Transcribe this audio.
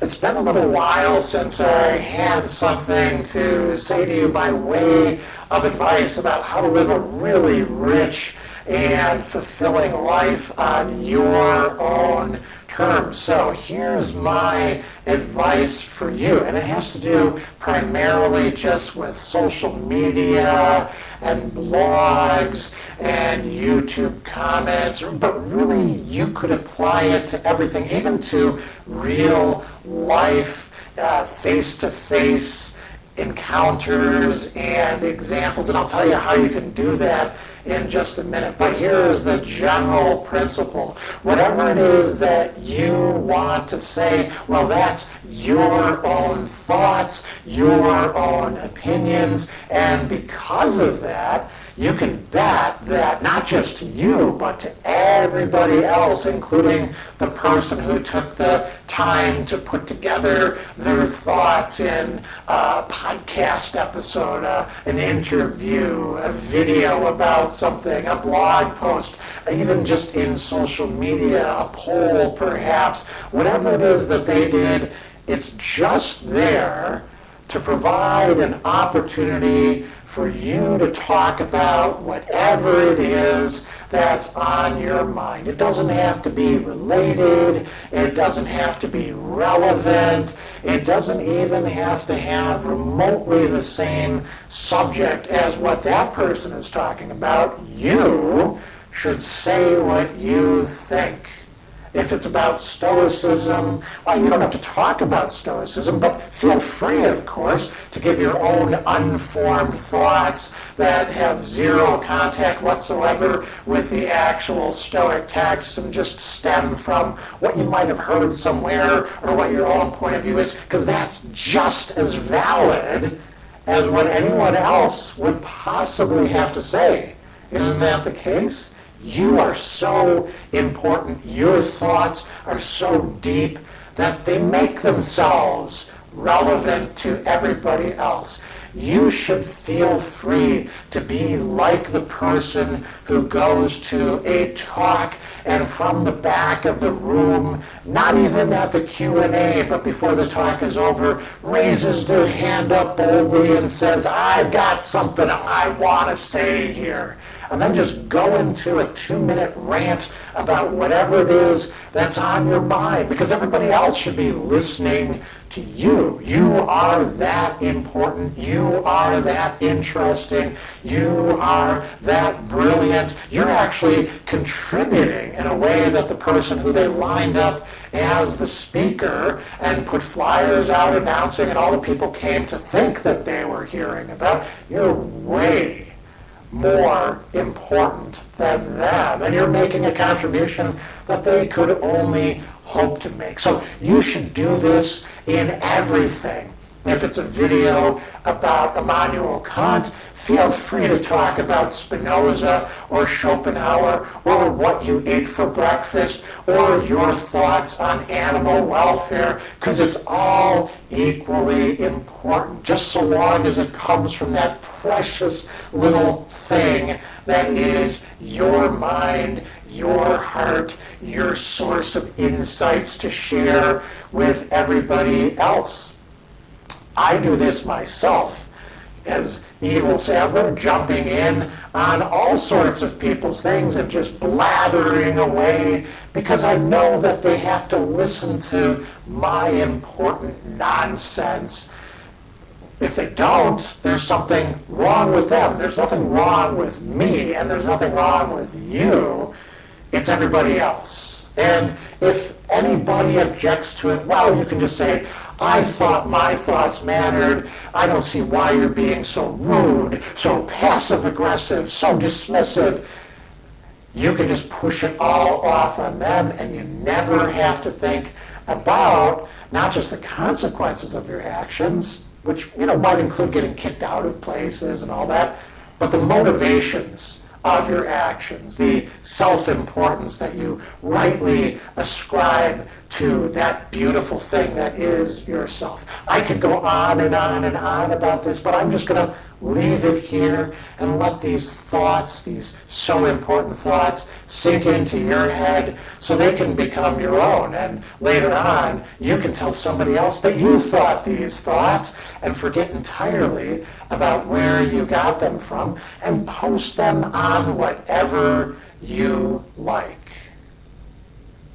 It's been a little while since I had something to say to you by way of advice about how to live a really rich and fulfilling life on your own terms. So here's my advice for you, and it has to do primarily just with social media and blogs and YouTube comments, but really you could apply it to everything, even to real life, face-to-face encounters and examples, and I'll tell you how you can do that in just a minute. But here is the general principle. Whatever it is that you want to say, well, that's your own thoughts, your own opinions, and because of that, you can bet that not just to you, but to everybody else, including the person who took the time to put together their thoughts in a podcast episode, an interview, a video about something, a blog post, even just in social media, a poll perhaps, whatever it is that they did, it's just there to provide an opportunity for you to talk about whatever it is that's on your mind. It doesn't have to be related. It doesn't have to be relevant. It doesn't even have to have remotely the same subject as what that person is talking about. You should say what you think. If it's about Stoicism, well, you don't have to talk about Stoicism, but feel free, of course, to give your own unformed thoughts that have zero contact whatsoever with the actual Stoic texts and just stem from what you might have heard somewhere or what your own point of view is, because that's just as valid as what anyone else would possibly have to say. Isn't that the case? You are so important. Your thoughts are so deep that they make themselves relevant to everybody else. You should feel free to be like the person who goes to a talk and from the back of the room, not even at the Q&A, but before the talk is over, raises their hand up boldly and says, I've got something I want to say here. And then just go into a 2-minute rant about whatever it is that's on your mind, because everybody else should be listening to you. You are that important. You are that interesting. You are that brilliant. You're actually contributing in a way that the person who they lined up as the speaker and put flyers out announcing and all the people came to think that they were hearing about, you're way more important than them, and you're making a contribution that they could only hope to make. So you should do this in everything. If it's a video about Immanuel Kant, feel free to talk about Spinoza or Schopenhauer or what you ate for breakfast or your thoughts on animal welfare, because it's all equally important, just so long as it comes from that precious little thing that is your mind, your heart, your source of insights to share with everybody else. I do this myself as evil Sadler, jumping in on all sorts of people's things and just blathering away because I know that they have to listen to my important nonsense. If they don't, there's something wrong with them. There's nothing wrong with me, and there's nothing wrong with you. It's everybody else. And if anybody objects to it, well, you can just say, I thought my thoughts mattered. I don't see why you're being so rude, so passive-aggressive, so dismissive. You can just push it all off on them, and you never have to think about not just the consequences of your actions, which might include getting kicked out of places and all that, but the motivations of your actions, the self-importance that you rightly ascribe to that beautiful thing that is yourself. I could go on and on and on about this, but I'm just going to leave it here and let these thoughts, these so important thoughts, sink into your head so they can become your own. And later on, you can tell somebody else that you thought these thoughts and forget entirely about where you got them from and post them on whatever you like.